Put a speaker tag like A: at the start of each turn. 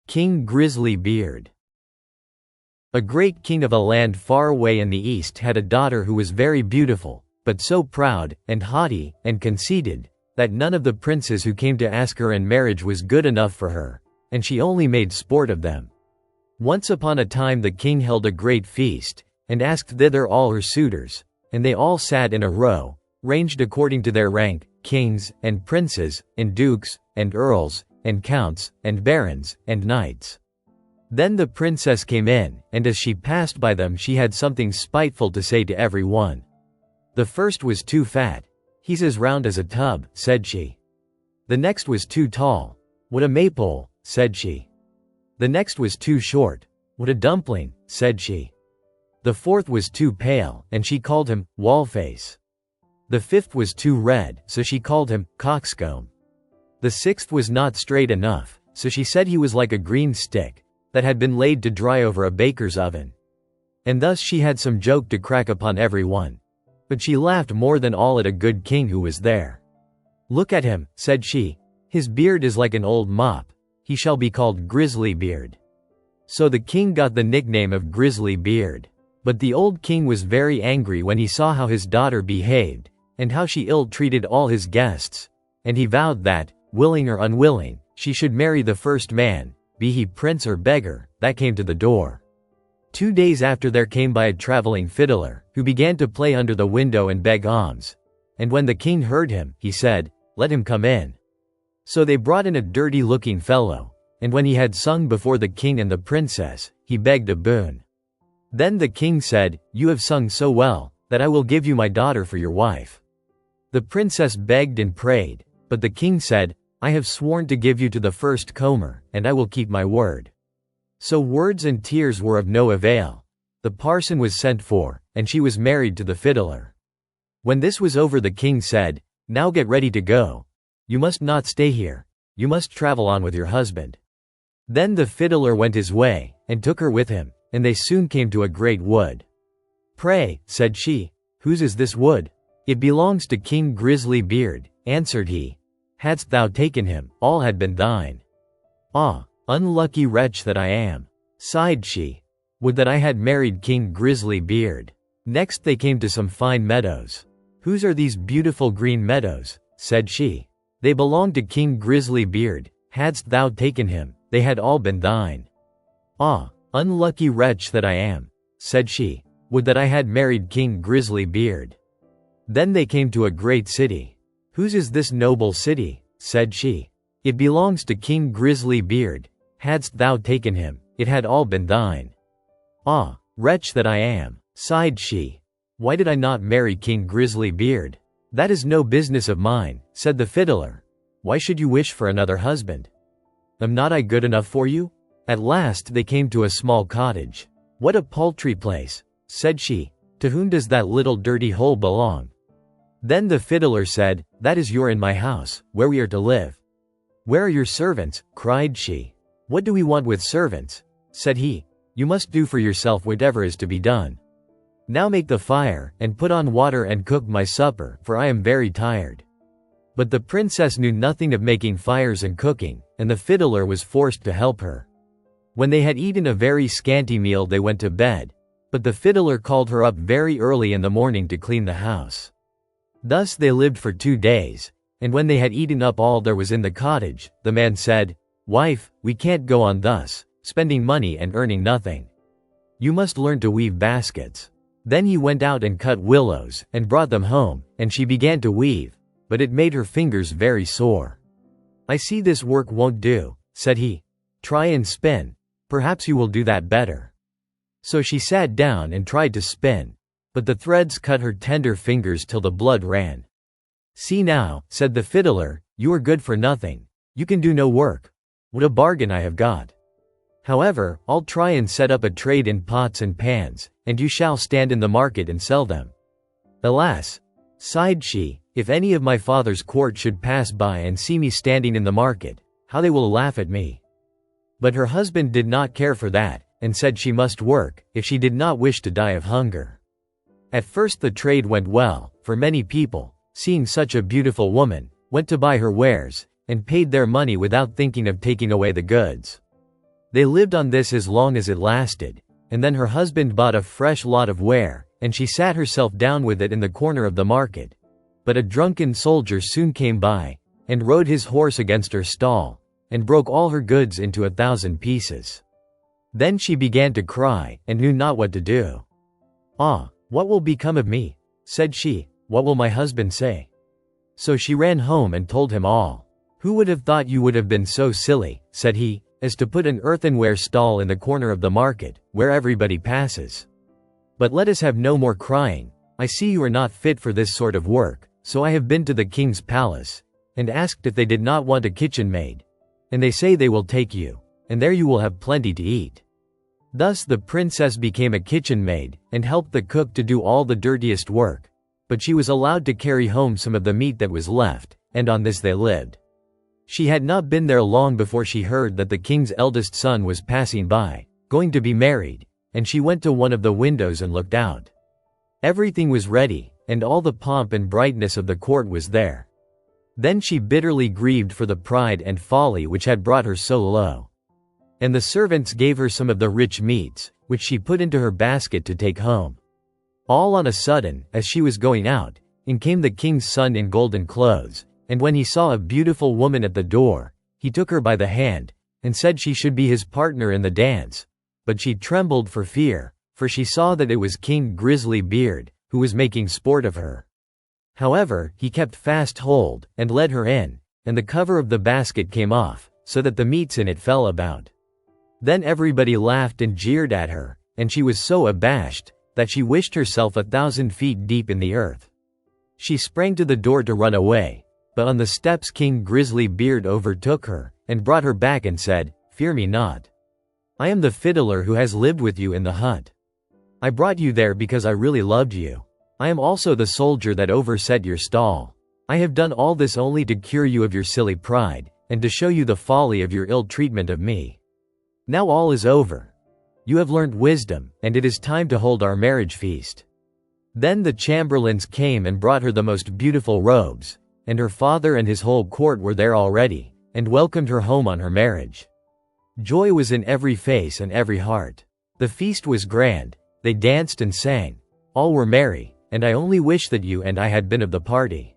A: King Grizzly Beard. A great king of a land far away in the east had a daughter who was very beautiful, but so proud, and haughty, and conceited, that none of the princes who came to ask her in marriage was good enough for her, and she only made sport of them. Once upon a time the king held a great feast, and asked thither all her suitors, and they all sat in a row, ranged according to their rank, kings, and princes, and dukes, and earls, and counts, and barons, and knights. Then the princess came in, and as she passed by them she had something spiteful to say to every one. The first was too fat. "He's as round as a tub," said she. The next was too tall. "What a maypole," said she. The next was too short. "What a dumpling," said she. The fourth was too pale, and she called him Wallface. The fifth was too red, so she called him Coxcomb. The sixth was not straight enough, so she said he was like a green stick that had been laid to dry over a baker's oven. And thus she had some joke to crack upon every one. But she laughed more than all at a good king who was there. "Look at him," said she. "His beard is like an old mop. He shall be called Grizzly Beard." So the king got the nickname of Grizzly Beard. But the old king was very angry when he saw how his daughter behaved, and how she ill-treated all his guests, and he vowed that, willing or unwilling, she should marry the first man, be he prince or beggar, that came to the door. 2 days after there came by a traveling fiddler, who began to play under the window and beg alms. And when the king heard him, he said, "Let him come in." So they brought in a dirty-looking fellow, and when he had sung before the king and the princess, he begged a boon. Then the king said, "You have sung so well, that I will give you my daughter for your wife." The princess begged and prayed, but the king said, "I have sworn to give you to the first comer, and I will keep my word." So words and tears were of no avail. The parson was sent for, and she was married to the fiddler. When this was over the king said, "Now get ready to go. You must not stay here. You must travel on with your husband." Then the fiddler went his way, and took her with him, and they soon came to a great wood. "Pray," said she, "whose is this wood?" "It belongs to King Grizzly Beard," answered he. "Hadst thou taken him, all had been thine." "Ah, unlucky wretch that I am," sighed she. "Would that I had married King Grizzly Beard." Next they came to some fine meadows. "Whose are these beautiful green meadows?" said she. "They belong to King Grizzly Beard. Hadst thou taken him, they had all been thine." "Ah, unlucky wretch that I am," said she. "Would that I had married King Grizzly Beard." Then they came to a great city. "Whose is this noble city?" said she. "It belongs to King Grizzly Beard. Hadst thou taken him, it had all been thine." "Ah, wretch that I am," sighed she. "Why did I not marry King Grizzly Beard?" "That is no business of mine," said the fiddler. "Why should you wish for another husband? Am not I good enough for you?" At last they came to a small cottage. "What a paltry place," said she. "To whom does that little dirty hole belong?" Then the fiddler said, "That is in my house, where we are to live." "Where are your servants?" cried she. "What do we want with servants?" said he. "You must do for yourself whatever is to be done. Now make the fire, and put on water and cook my supper, for I am very tired." But the princess knew nothing of making fires and cooking, and the fiddler was forced to help her. When they had eaten a very scanty meal they went to bed, but the fiddler called her up very early in the morning to clean the house. Thus they lived for 2 days, and when they had eaten up all there was in the cottage, the man said, "Wife, we can't go on thus, spending money and earning nothing. You must learn to weave baskets." Then he went out and cut willows, and brought them home, and she began to weave, but it made her fingers very sore. "I see this work won't do," said he. "Try and spin. Perhaps you will do that better." So she sat down and tried to spin, but the threads cut her tender fingers till the blood ran. "See now," said the fiddler, "you are good for nothing. You can do no work. What a bargain I have got. However, I'll try and set up a trade in pots and pans, and you shall stand in the market and sell them." "Alas," sighed she, "if any of my father's court should pass by and see me standing in the market, how they will laugh at me." But her husband did not care for that, and said she must work, if she did not wish to die of hunger. At first the trade went well, for many people, seeing such a beautiful woman, went to buy her wares, and paid their money without thinking of taking away the goods. They lived on this as long as it lasted, and then her husband bought a fresh lot of ware, and she sat herself down with it in the corner of the market. But a drunken soldier soon came by, and rode his horse against her stall, and broke all her goods into 1,000 pieces. Then she began to cry, and knew not what to do. "Ah, what will become of me?" said she. "What will my husband say?" So she ran home and told him all. "Who would have thought you would have been so silly," said he, "as to put an earthenware stall in the corner of the market, where everybody passes? But let us have no more crying. I see you are not fit for this sort of work, so I have been to the king's palace, and asked if they did not want a kitchen maid. And they say they will take you, and there you will have plenty to eat." Thus the princess became a kitchen maid, and helped the cook to do all the dirtiest work, but she was allowed to carry home some of the meat that was left, and on this they lived. She had not been there long before she heard that the king's eldest son was passing by, going to be married, and she went to one of the windows and looked out. Everything was ready, and all the pomp and brightness of the court was there. Then she bitterly grieved for the pride and folly which had brought her so low. And the servants gave her some of the rich meats, which she put into her basket to take home. All on a sudden, as she was going out, in came the king's son in golden clothes, and when he saw a beautiful woman at the door, he took her by the hand, and said she should be his partner in the dance. But she trembled for fear, for she saw that it was King Grizzly Beard, who was making sport of her. However, he kept fast hold, and led her in, and the cover of the basket came off, so that the meats in it fell about. Then everybody laughed and jeered at her, and she was so abashed, that she wished herself 1,000 feet deep in the earth. She sprang to the door to run away, but on the steps King Grizzly Beard overtook her, and brought her back and said, "Fear me not. I am the fiddler who has lived with you in the hut. I brought you there because I really loved you. I am also the soldier that overset your stall. I have done all this only to cure you of your silly pride, and to show you the folly of your ill treatment of me. Now all is over. You have learned wisdom, and it is time to hold our marriage feast." Then the chamberlains came and brought her the most beautiful robes, and her father and his whole court were there already, and welcomed her home on her marriage. Joy was in every face and every heart. The feast was grand, they danced and sang. All were merry, and I only wish that you and I had been of the party.